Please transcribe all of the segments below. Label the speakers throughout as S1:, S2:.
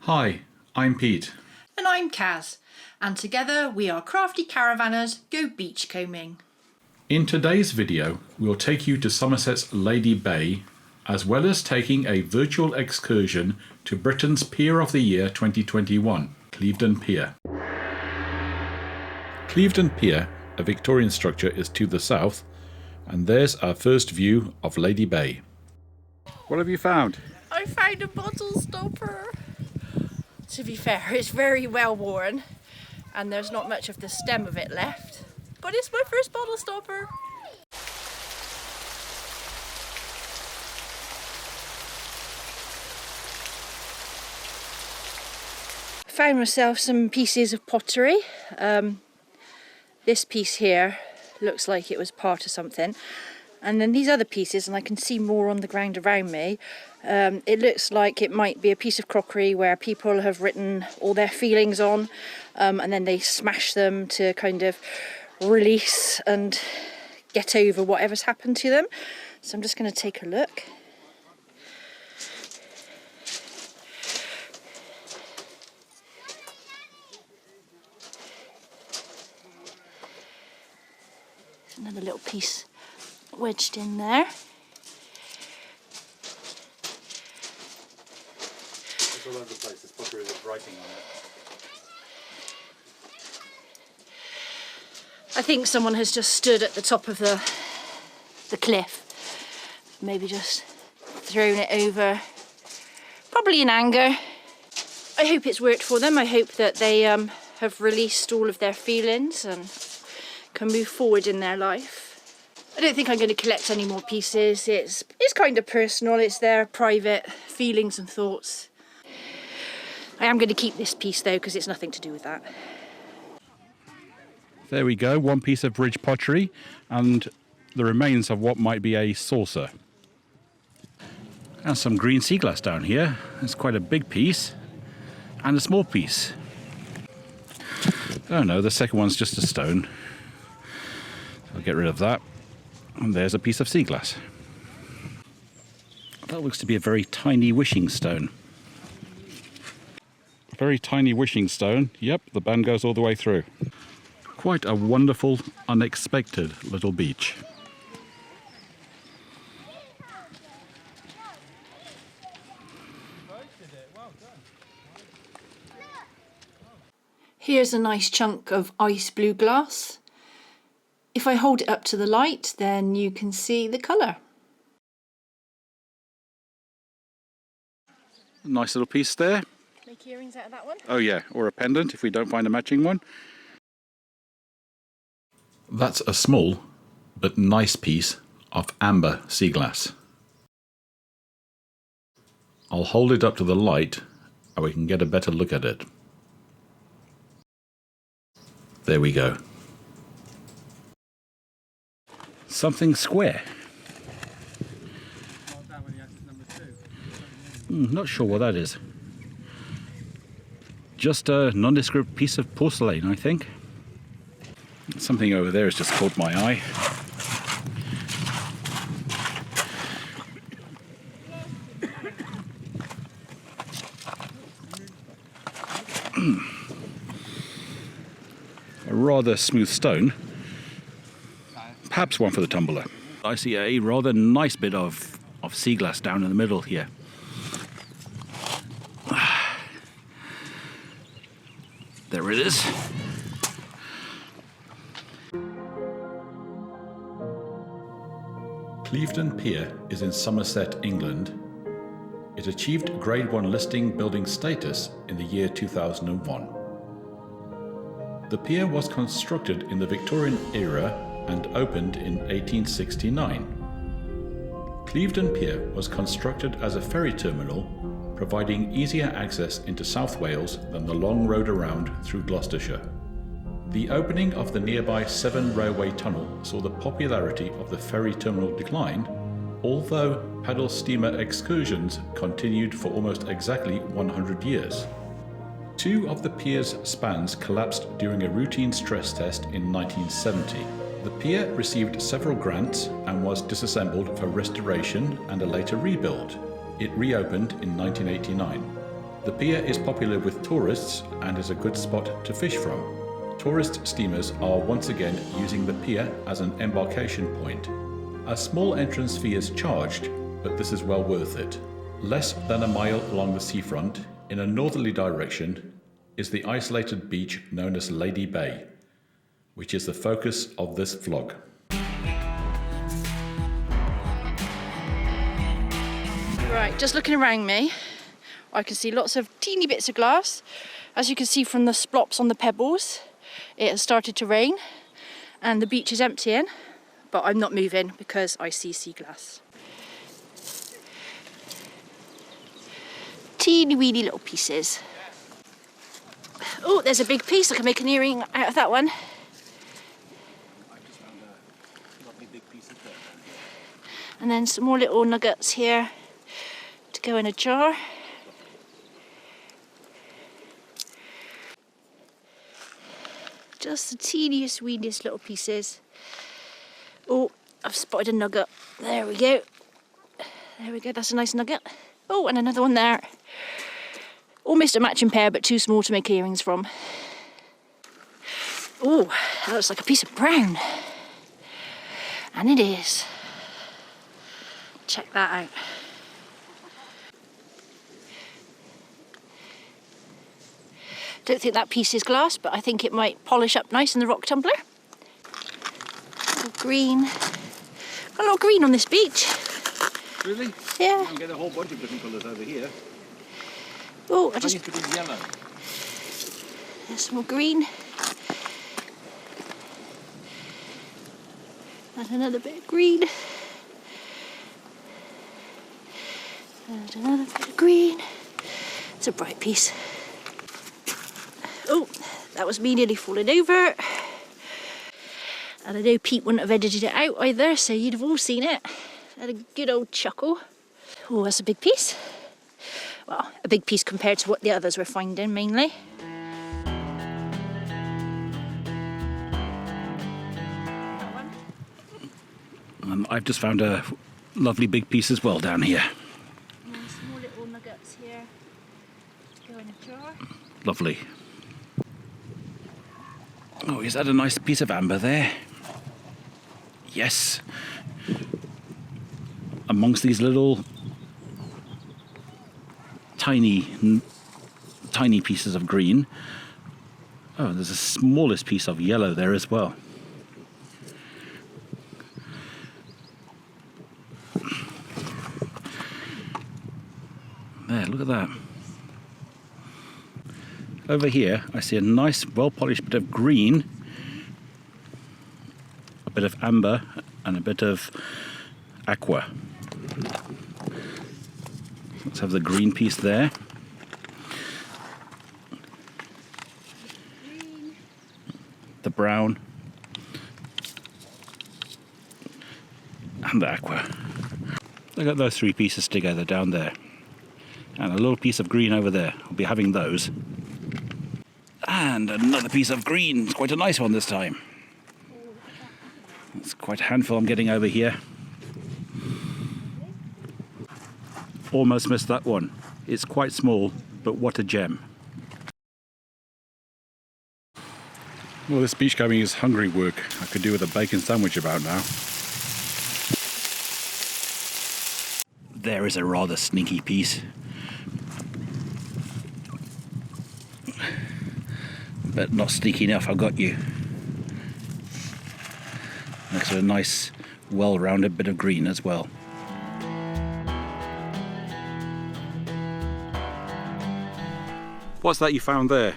S1: Hi, I'm Pete.
S2: And I'm Kaz, and together we are Crafty Caravanners Go Beachcombing.
S1: In today's video, we'll take you to Somerset's Ladye Bay, as well as taking a virtual excursion to Britain's Pier of the Year 2021, Clevedon Pier. Clevedon Pier, a Victorian structure, is to the south, and there's our first view of Ladye Bay. What have you found?
S2: I found a bottle stopper. To be fair, it's very well worn, and there's not much of the stem of it left. But it's my first bottle stopper. Found myself some pieces of pottery. This piece here looks like it was part of something. And then these other pieces, and I can see more on the ground around me, it looks like it might be a piece of crockery where people have written all their feelings on, and then they smash them to kind of release and get over whatever's happened to them. So I'm just going to take a look. Another little piece wedged in there.
S1: It's all over the place. There's pottery with writing on it.
S2: I think someone has just stood at the top of the cliff, maybe just thrown it over, probably in anger. I hope it's worked for them. I hope that they have released all of their feelings and can move forward in their life. I don't think I'm going to collect any more pieces. It's kind of personal. It's their private feelings and thoughts. I am going to keep this piece though, because it's nothing to do with that.
S1: There we go, one piece of bridge pottery and the remains of what might be a saucer. And some green Seaglass down here. It's quite a big piece and a small piece. Oh no, the second one's just a stone. I'll get rid of that. And there's a piece of Seaglass. That looks to be a very tiny wishing stone. Very tiny wishing stone. Yep, the band goes all the way through. Quite a wonderful, unexpected little beach.
S2: Here's a nice chunk of ice blue glass. If I hold it up to the light, then you can see the colour.
S1: Nice little piece there.
S2: Make earrings out of that one?
S1: Oh yeah, or a pendant if we don't find a matching one. That's a small but nice piece of amber Seaglass. I'll hold it up to the light and we can get a better look at it. There we go. Something square. Not sure what that is. Just a nondescript piece of porcelain, I think. Something over there has just caught my eye. A rather smooth stone. Perhaps one for the tumbler. I see a rather nice bit of Seaglass down in the middle here. There it is. Clevedon Pier is in Somerset, England. It achieved Grade 1 listing building status in the year 2001. The pier was constructed in the Victorian era and opened in 1869. Clevedon Pier was constructed as a ferry terminal, providing easier access into South Wales than the long road around through Gloucestershire. The opening of the nearby Severn Railway Tunnel saw the popularity of the ferry terminal decline, although paddle steamer excursions continued for almost exactly 100 years. Two of the pier's spans collapsed during a routine stress test in 1970. The pier received several grants and was disassembled for restoration and a later rebuild. It reopened in 1989. The pier is popular with tourists and is a good spot to fish from. Tourist steamers are once again using the pier as an embarkation point. A small entrance fee is charged, but this is well worth it. Less than a mile along the seafront, in a northerly direction, is the isolated beach known as Ladye Bay, which is the focus of this vlog.
S2: Right, just looking around me, I can see lots of teeny bits of glass. As you can see from the splops on the pebbles, it has started to rain and the beach is emptying, but I'm not moving because I see sea glass. Teeny weeny little pieces. Oh, there's a big piece. I can make an earring out of that one. And then some more little nuggets here to go in a jar. Just the teeniest, weeniest little pieces. Oh, I've spotted a nugget. There we go. There we go, that's a nice nugget. Oh, and another one there. Almost a matching pair, but too small to make earrings from. Oh, that looks like a piece of brown. And it is. Check that out. Don't think that piece is glass, but I think it might polish up nice in the rock tumbler. A little green. Got a lot of green on this beach.
S3: Really?
S2: Yeah.
S3: You can get a whole bunch of different colours over here.
S2: Oh, I
S3: Just
S2: just...
S3: put in yellow.
S2: There's some more green. And another bit of green. And another bit of green. It's a bright piece. Oh, that was me nearly falling over. And I know Pete wouldn't have edited it out either, so you'd have all seen it. Had a good old chuckle. Oh, that's a big piece. Well, a big piece compared to what the others were finding mainly.
S3: I've just found a lovely big piece as well down here.
S2: And then some more little nuggets here to go in a jar.
S3: Lovely. Oh, is that a nice piece of amber there? Yes. Amongst these little tiny pieces of green. Oh, there's a smallest piece of yellow there as well. There, look at that. Over here, I see a nice, well-polished bit of green, a bit of amber, and a bit of aqua. Let's have the green piece there.
S2: Green.
S3: The brown. And the aqua. Look at those three pieces together down there. And a little piece of green over there. I'll be having those. And another piece of green. It's quite a nice one this time. It's quite a handful I'm getting over here. Almost missed that one. It's quite small, but what a gem.
S1: Well, this beachcombing is hungry work. I could do with a bacon sandwich about now.
S3: There is a rather sneaky piece. But not sneaky enough, I got you. Makes it a nice, well-rounded bit of green as well.
S1: What's that you found there?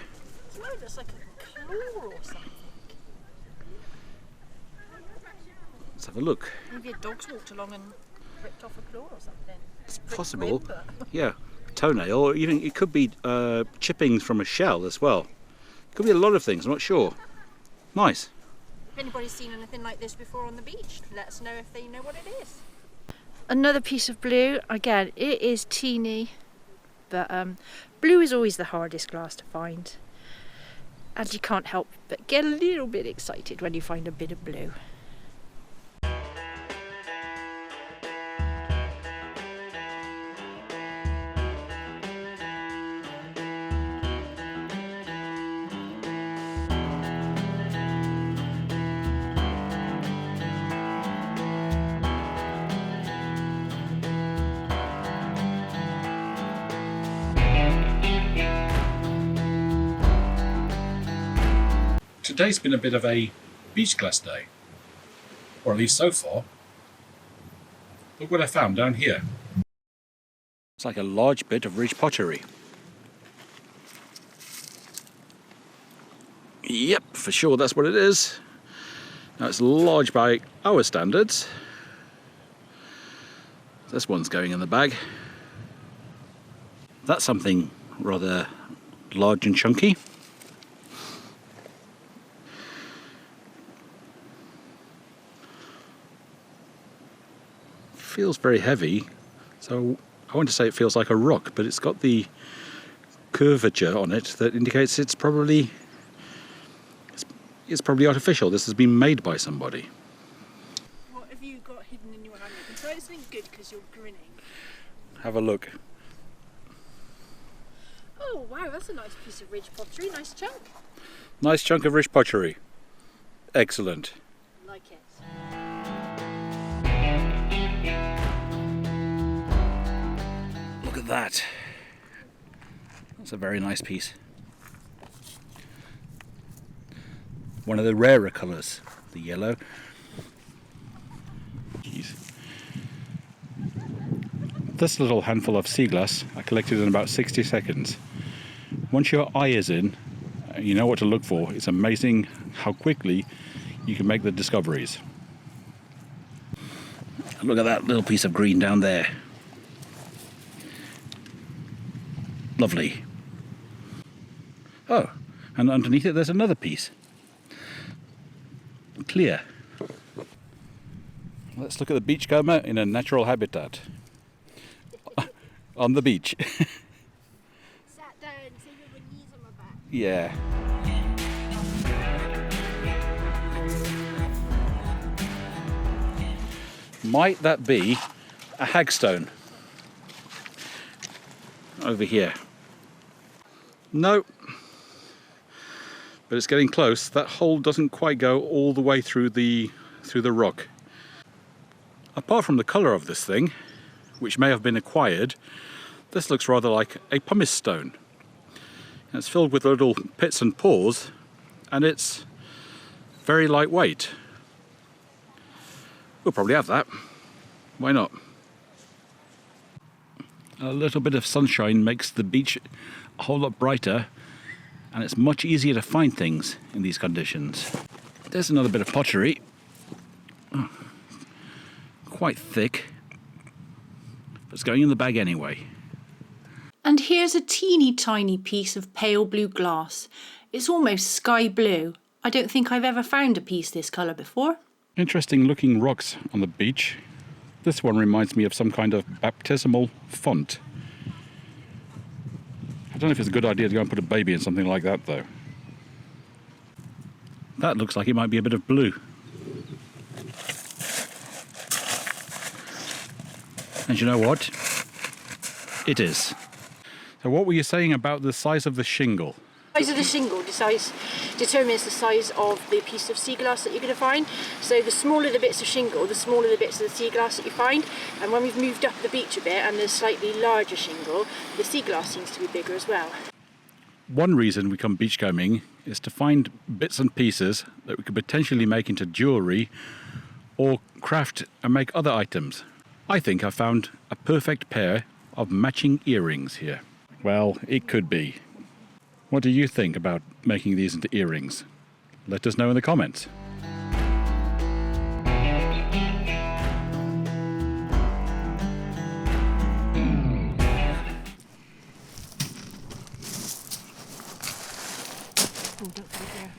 S2: It looks like a claw or something.
S1: Let's have a look.
S2: Maybe a dog's walked along and ripped off a claw or something.
S1: It's
S2: Ripped
S1: possible.
S2: rib, but-
S1: Yeah, toenail, or even it could be chippings from a shell as well. Could be a lot of things, I'm not sure. Nice.
S2: If anybody's seen anything like this before on the beach, let us know if they know what it is. Another piece of blue. Again, it is teeny, but blue is always the hardest glass to find. And you can't help but get a little bit excited when you find a bit of blue.
S1: today's been a bit of a Beachclass day, or at least so far. Look what I found down here.
S3: It's like a large bit of rich pottery. Yep, for sure that's what it is. Now it's large by our standards. This one's going in the bag. That's something rather large and chunky. Feels very heavy, so I want to say it feels like a rock, but it's got the curvature on it that indicates it's probably artificial. This has been made by somebody.
S2: What have you got hidden in your hand? You can try something good because you're grinning.
S3: Have a look.
S2: Oh wow, that's a nice piece of rich pottery, nice chunk.
S3: Nice chunk of rich pottery. Excellent.
S2: Like it.
S3: Look at that. That's a very nice piece. One of the rarer colours, the yellow. Jeez. This little handful of Seaglass I collected in about 60 seconds. Once your eye is in, you know what to look for. It's amazing how quickly you can make the discoveries. Look at that little piece of green down there. Lovely. Oh, and underneath it there's another piece. Clear. Let's look at the beachcomber in a natural habitat. On the beach.
S2: Sat down, sleeping with knees on my back.
S3: Yeah. Might that be a hagstone? Over here. No. But it's getting close. That hole doesn't quite go all the way through the rock. Apart from the colour of this thing, which may have been acquired, this looks rather like a pumice stone. And it's filled with little pits and pores, and it's very lightweight. We'll probably have that. Why not? A little bit of sunshine makes the beach a whole lot brighter, and it's much easier to find things in these conditions. There's another bit of pottery. Oh, quite thick, but it's going in the bag anyway.
S2: And here's a teeny tiny piece of pale blue glass. It's almost sky blue. I don't think I've ever found a piece this colour before.
S3: Interesting looking rocks on the beach. This one reminds me of some kind of baptismal font. I don't know if it's a good idea to go and put a baby in something like that though. That looks like it might be a bit of blue. And you know what? It is. So what were you saying about the size of the shingle?
S2: The size of the shingle determines the size of the piece of sea glass that you're going to find. So the smaller the bits of shingle, the smaller the bits of the sea glass that you find. And when we've moved up the beach a bit and there's slightly larger shingle, the sea glass seems to be bigger as well.
S3: One reason we come beachcombing is to find bits and pieces that we could potentially make into jewellery or craft and make other items. I think I found a perfect pair of matching earrings here. Well, it could be. What do you think about making these into earrings? Let us know in the comments.
S2: Oh, don't forget there.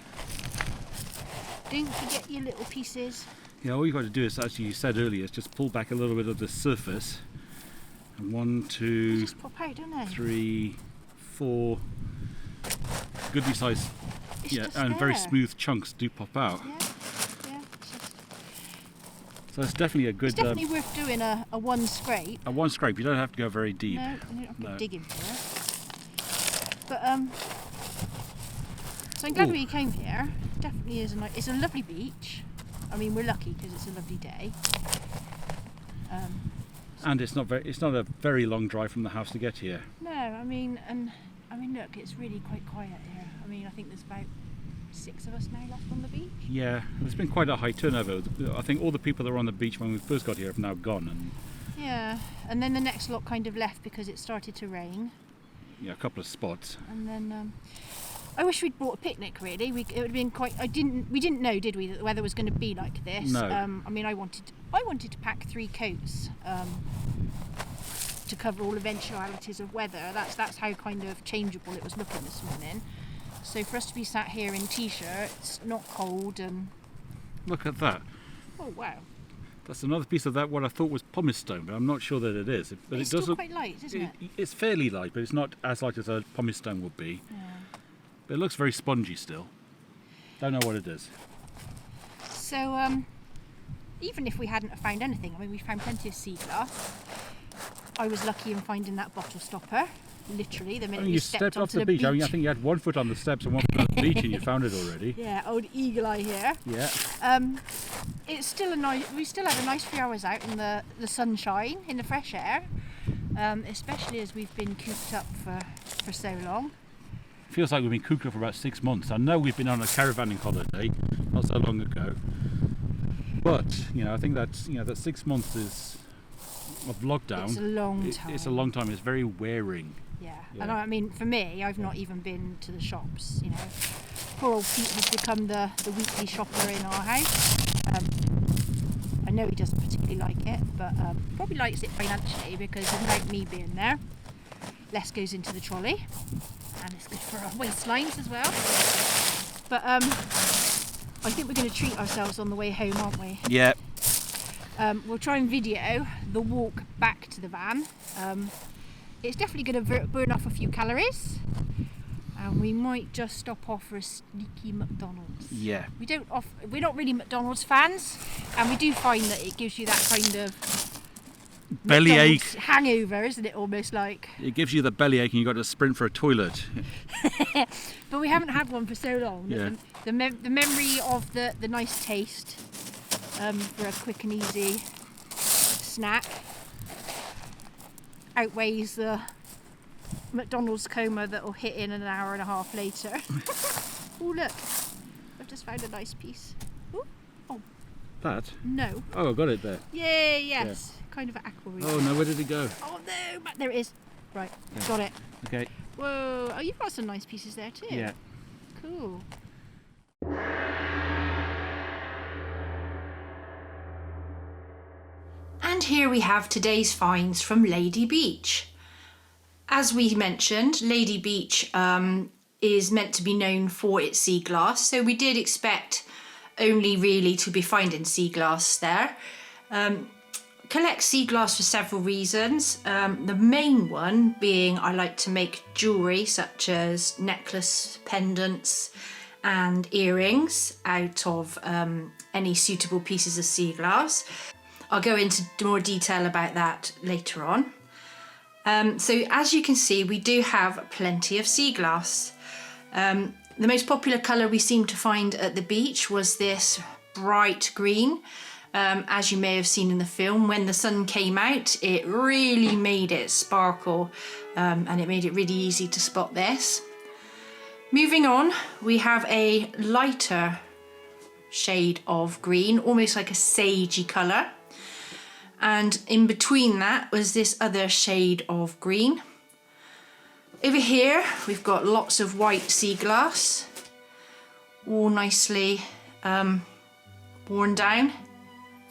S2: Don't forget your little pieces.
S3: Yeah, all you've got to do is, as you said earlier, is just pull back a little bit of the surface. And 1, 2,
S2: Just pop out, don't they?
S3: 3, 4 goodly sized,
S2: It's
S3: yeah,
S2: just
S3: and very
S2: there.
S3: smooth chunks do pop out.
S2: Yeah, yeah.
S3: So it's definitely a good.
S2: It's definitely worth doing a one scrape.
S3: A one scrape. You don't have to go very deep.
S2: No, you don't have to
S3: No.
S2: dig into it. But so I'm glad
S3: Ooh.
S2: we came here. Definitely is it's a lovely beach. I mean, we're lucky because it's a lovely day.
S3: And it's not a very long drive from the house to get here.
S2: No, I mean, look, it's really quite quiet here. I mean, I think there's about 6 of us now left on the beach.
S3: Yeah, there's been quite a high turnover. I think all the people that were on the beach when we first got here have now gone, and
S2: Yeah, and then the next lot kind of left because it started to rain.
S3: yeah, a couple of spots.
S2: And then I wish we'd brought a picnic. Really, it would have been quite. We didn't know, did we, that the weather was going to be like this?
S3: No.
S2: I mean, I wanted to pack 3 coats to cover all eventualities of weather. That's how kind of changeable it was looking this morning. So for us to be sat here in t-shirts, not cold, and
S3: Look at that.
S2: oh wow,
S3: That's another piece of that what I thought was pumice stone, but I'm not sure that it is. But
S2: it's
S3: it does
S2: still
S3: look
S2: quite light, isn't it?
S3: It's fairly light, but it's not as light as a pumice stone would be.
S2: Yeah.
S3: But it looks very spongy still. Don't know what it is.
S2: So even if we hadn't have found anything, I mean, we found plenty of Seaglass. I was lucky in finding that bottle stopper. Literally, the minute we
S3: You
S2: stepped
S3: stepped off
S2: onto
S3: the beach. I mean, I think you had 1 foot on the steps and 1 foot on the beach, and you found it already.
S2: Yeah, old eagle eye here.
S3: Yeah.
S2: It's still we still had a nice few hours out in the sunshine, in the fresh air, especially as we've been cooped up for so long.
S3: Feels like we've been cooped up for about 6 months. I know we've been on a caravanning holiday not so long ago, but I think that's that 6 months of lockdown.
S2: It's a long time.
S3: It's a long time. It's very wearing.
S2: Yeah,
S3: Yeah.
S2: and I mean, for me, I've not even been to the shops. Poor old Pete has become the weekly shopper in our house. I know he doesn't particularly like it, but probably likes it financially because without me being there, less goes into the trolley, and it's good for our waistlines as well. But I think we're going to treat ourselves on the way home, aren't we?
S3: Yeah.
S2: We'll try and video the walk back to the van. It's definitely going to burn off a few calories, and we might just stop off for a sneaky McDonald's.
S3: Yeah.
S2: We're not really McDonald's fans, and we do find that it gives you that kind of
S3: Bellyache.
S2: McDonald's hangover, isn't it? Almost like.
S3: It gives you the bellyache, and you got to sprint for a toilet.
S2: But we haven't had one for so long.
S3: Yeah.
S2: The memory of the nice taste for a quick and easy snack outweighs the McDonald's coma that will hit in an hour and a half later. Oh look, I've just found a nice piece. Ooh. Oh
S3: That?
S2: no.
S3: Oh, I got it there.
S2: Yay, yes. Kind of an aquarium.
S3: Oh no, where did it go?
S2: Oh no, but there it is. Right,
S3: Yeah.
S2: got it.
S3: Okay.
S2: Whoa, oh, you've got some nice pieces there too.
S3: Yeah.
S2: Cool. And here we have today's finds from Ladye Beach. As we mentioned, Ladye Beach is meant to be known for its sea glass, so we did expect only really to be finding sea glass there. Collect sea glass for several reasons. The main one being I like to make jewellery such as necklace, pendants and earrings out of any suitable pieces of sea glass. I'll go into more detail about that later on. So as you can see, we do have plenty of sea glass. The most popular colour we seemed to find at the beach was this bright green. As you may have seen in the film, when the sun came out, it really made it sparkle, and it made it really easy to spot this. Moving on, we have a lighter shade of green, almost like a sagey colour. And in between that was this other shade of green. Over here we've got lots of white sea glass, all nicely worn down,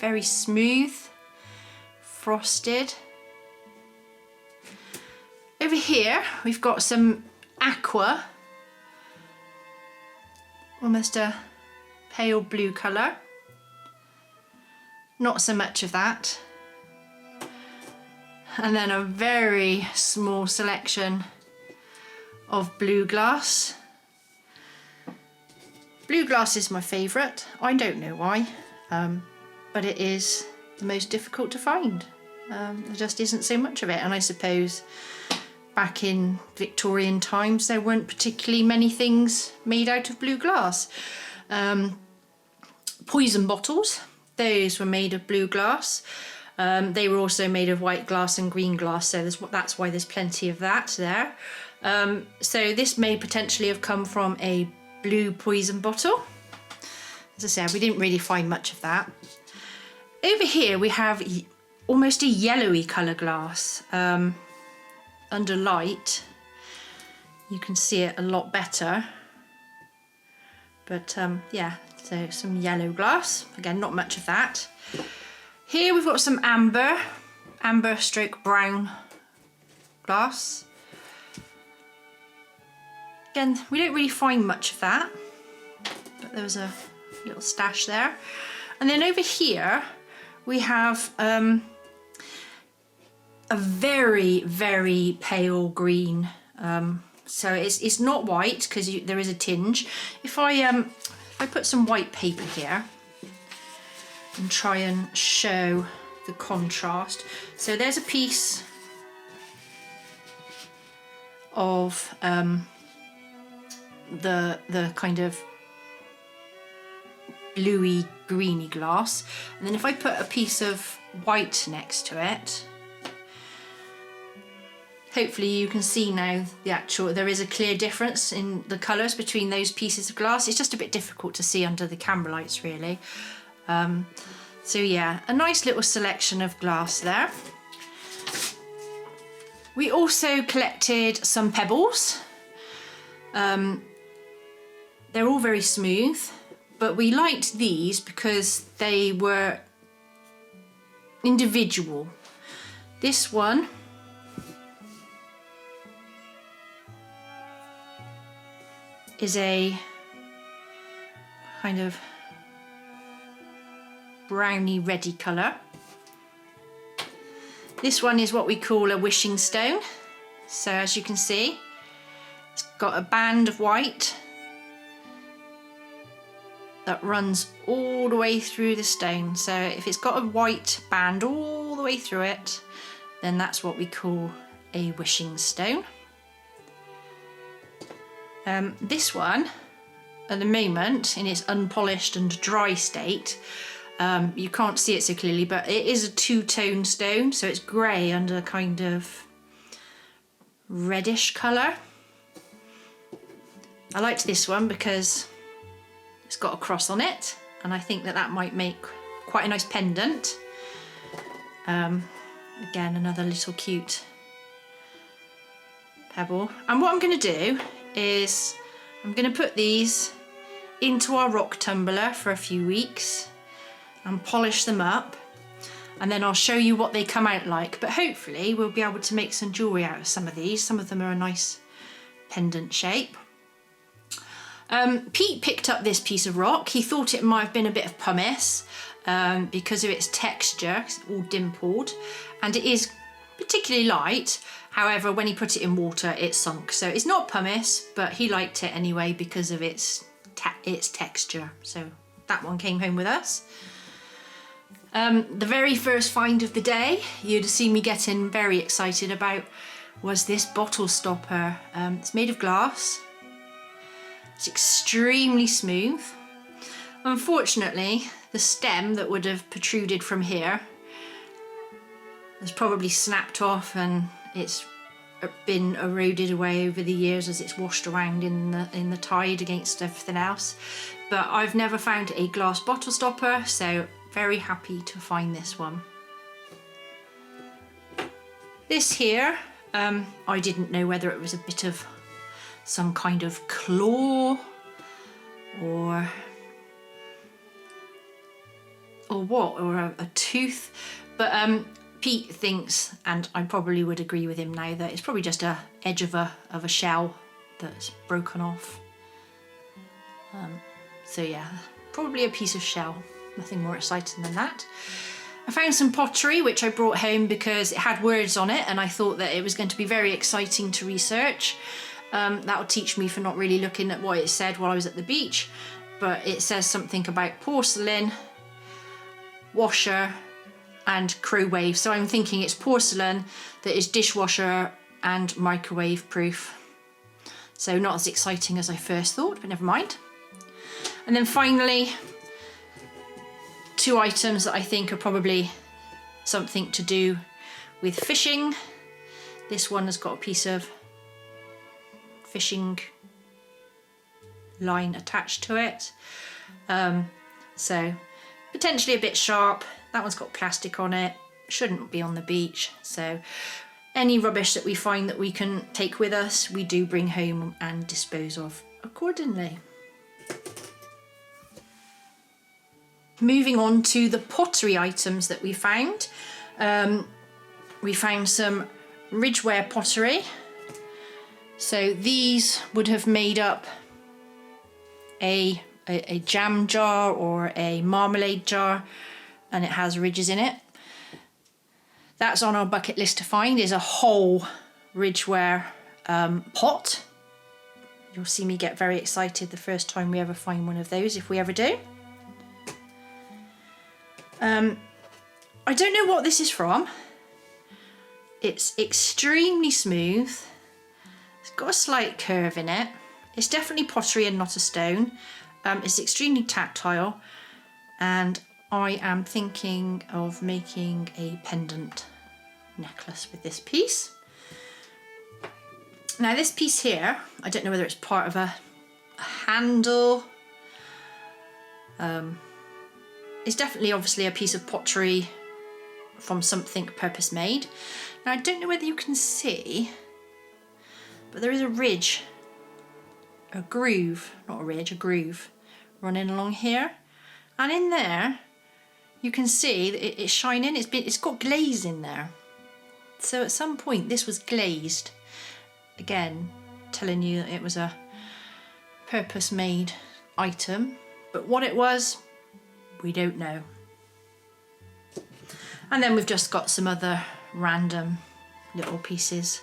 S2: very smooth, frosted. Over here we've got some aqua, almost a pale blue colour. Not so much of that. And then a very small selection of blue glass. Blue glass is my favourite. I don't know why, but it is the most difficult to find. There just isn't so much of it, and I suppose back in Victorian times there weren't particularly many things made out of blue glass. Poison bottles, those were made of blue glass. They were also made of white glass and green glass, so that's why there's plenty of that there. So this may potentially have come from a blue poison bottle. As I said, we didn't really find much of that. Over here we have almost a yellowy colour glass. Under light you can see it a lot better. But yeah, so some yellow glass. Again, not much of that. Here we've got some amber stroke brown glass. Again, we don't really find much of that, but there was a little stash there. And then over here we have a very, very pale green. So it's not white because there is a tinge. If I put some white paper here and try and show the contrast. So there's a piece of the kind of bluey greeny glass, and then if I put a piece of white next to it, hopefully you can see now there is a clear difference in the colours between those pieces of glass. It's just a bit difficult to see under the camera lights really. So yeah, a nice little selection of glass there. We also collected some pebbles. They're all very smooth, but we liked these because they were individual. This one is a kind of browny reddy colour. This one is what we call a wishing stone. So as you can see, it's got a band of white that runs all the way through the stone. So if it's got a white band all the way through it, then that's what we call a wishing stone. This one, at the moment, in its unpolished and dry state, you can't see it so clearly, but it is a two-tone stone, so it's grey under kind of reddish colour. I liked this one because it's got a cross on it, and I think that might make quite a nice pendant. Again, another little cute pebble. And what I'm going to do is I'm going to put these into our rock tumbler for a few weeks and polish them up, and then I'll show you what they come out like. But hopefully we'll be able to make some jewellery out of some of these. Some of them are a nice pendant shape. Pete picked up this piece of rock. He thought it might have been a bit of pumice because of its texture. It's all dimpled, and it is particularly light. However, when he put it in water, it sunk. So it's not pumice, but he liked it anyway because of its texture. So that one came home with us. The very first find of the day, you'd have seen me getting very excited about, was this bottle stopper. It's made of glass. It's extremely smooth. Unfortunately, the stem that would have protruded from here has probably snapped off, and it's been eroded away over the years as it's washed around in the tide against everything else. But I've never found a glass bottle stopper, so very happy to find this one. This here, I didn't know whether it was a bit of some kind of claw or what, or a tooth, but Pete thinks, and I probably would agree with him now, that it's probably just a edge of a shell that's broken off. So yeah, probably a piece of shell, nothing more exciting than that. I found some pottery which I brought home because it had words on it, and I thought that it was going to be very exciting to research. That'll teach me for not really looking at what it said while I was at the beach, but it says something about porcelain, washer and crowwave. So I'm thinking it's porcelain that is dishwasher and microwave proof. So not as exciting as I first thought, but never mind. And then finally, two items that I think are probably something to do with fishing. This one has got a piece of fishing line attached to it. So potentially a bit sharp. That one's got plastic on it, shouldn't be on the beach. So any rubbish that we find that we can take with us, we do bring home and dispose of accordingly. Moving on to the pottery items that we found. We found some ridgeware pottery. So these would have made up a jam jar or a marmalade jar, and it has ridges in it. That's on our bucket list to find, is a whole ridgeware pot. You'll see me get very excited the first time we ever find one of those, if we ever do. I don't know what this is from. It's extremely smooth. It's got a slight curve in it. It's definitely pottery and not a stone. It's extremely tactile, and I am thinking of making a pendant necklace with this piece. Now this piece here, I don't know whether it's part of a handle. It's definitely obviously a piece of pottery from something purpose made. Now I don't know whether you can see, but there is a ridge, a groove, not a ridge, a groove running along here. And in there, you can see that it's shining, it's got glaze in there. So at some point this was glazed. Again, telling you that it was a purpose made item, but what it was, we don't know. And then we've just got some other random little pieces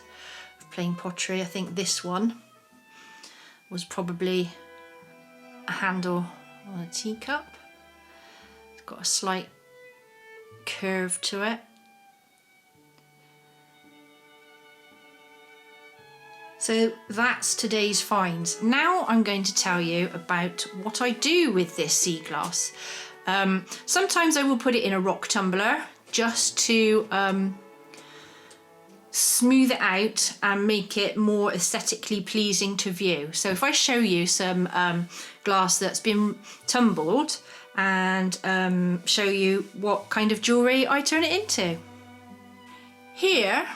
S2: of plain pottery. I think this one was probably a handle on a teacup. It's got a slight curve to it. So that's today's finds. Now I'm going to tell you about what I do with this sea glass. Sometimes I will put it in a rock tumbler just to smooth it out and make it more aesthetically pleasing to view. So if I show you some glass that's been tumbled and show you what kind of jewellery I turn it into. Here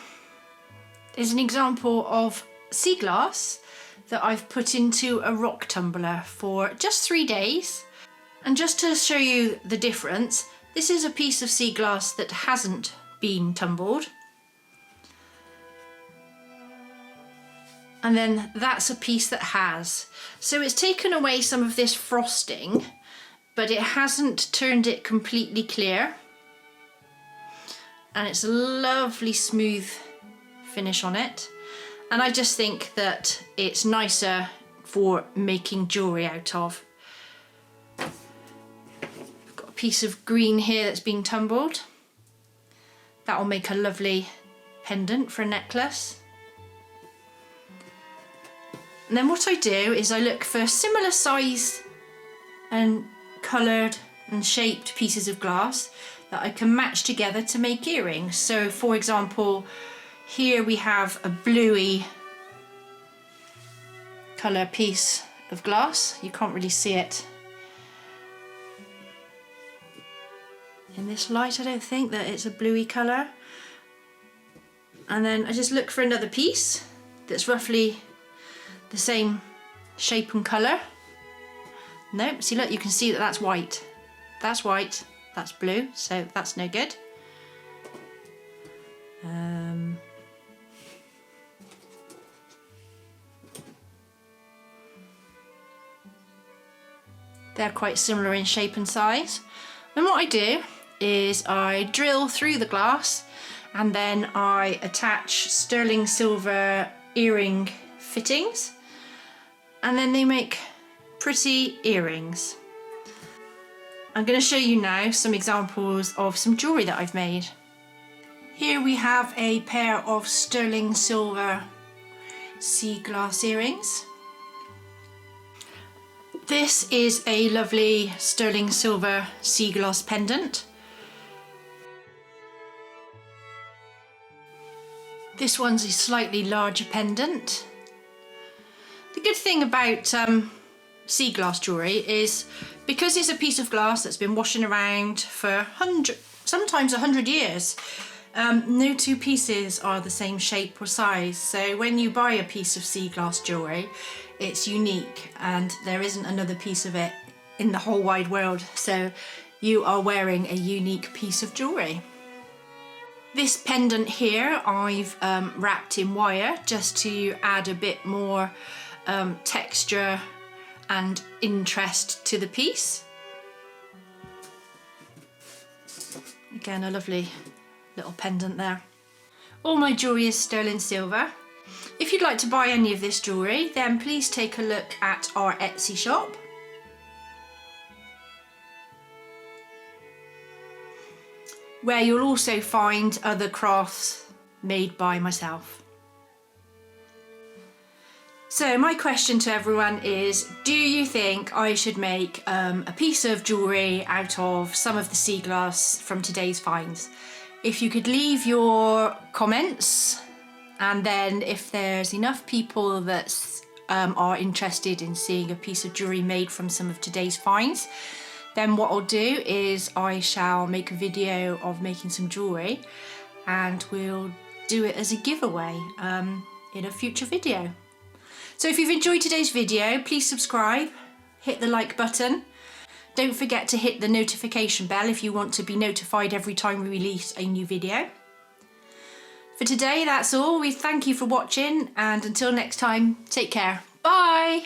S2: is an example of sea glass that I've put into a rock tumbler for just 3 days. And just to show you the difference, this is a piece of sea glass that hasn't been tumbled. And then that's a piece that has. So it's taken away some of this frosting, but it hasn't turned it completely clear. And it's a lovely smooth finish on it. And I just think that it's nicer for making jewellery out of. I've got a piece of green here that's been tumbled. That will make a lovely pendant for a necklace. And then what I do is I look for similar size and coloured and shaped pieces of glass that I can match together to make earrings. So for example, here we have a bluey colour piece of glass. You can't really see it in this light, I don't think, that it's a bluey colour. And then I just look for another piece that's roughly the same shape and colour. No, see, look, you can see that that's white. That's white, that's blue, so that's no good. They're quite similar in shape and size. And what I do is I drill through the glass and then I attach sterling silver earring fittings, and then they make pretty earrings. I'm going to show you now some examples of some jewellery that I've made. Here we have a pair of sterling silver sea glass earrings. This is a lovely sterling silver sea glass pendant. This one's a slightly larger pendant. The good thing about sea glass jewellery is because it's a piece of glass that's been washing around for sometimes 100 years. No two pieces are the same shape or size, so when you buy a piece of sea glass jewellery, it's unique and there isn't another piece of it in the whole wide world, so you are wearing a unique piece of jewellery. This pendant here I've wrapped in wire just to add a bit more texture and interest to the piece. Again, a lovely little pendant there. All my jewellery is sterling silver. If you'd like to buy any of this jewellery, then please take a look at our Etsy shop. Where you'll also find other crafts made by myself. So my question to everyone is, do you think I should make a piece of jewellery out of some of the sea glass from today's finds? If you could leave your comments, and then if there's enough people that are interested in seeing a piece of jewellery made from some of today's finds, then what I'll do is I shall make a video of making some jewellery and we'll do it as a giveaway in a future video. So if you've enjoyed today's video, please subscribe, hit the like button. Don't forget to hit the notification bell if you want to be notified every time we release a new video. For today, that's all. We thank you for watching, and until next time, take care. Bye!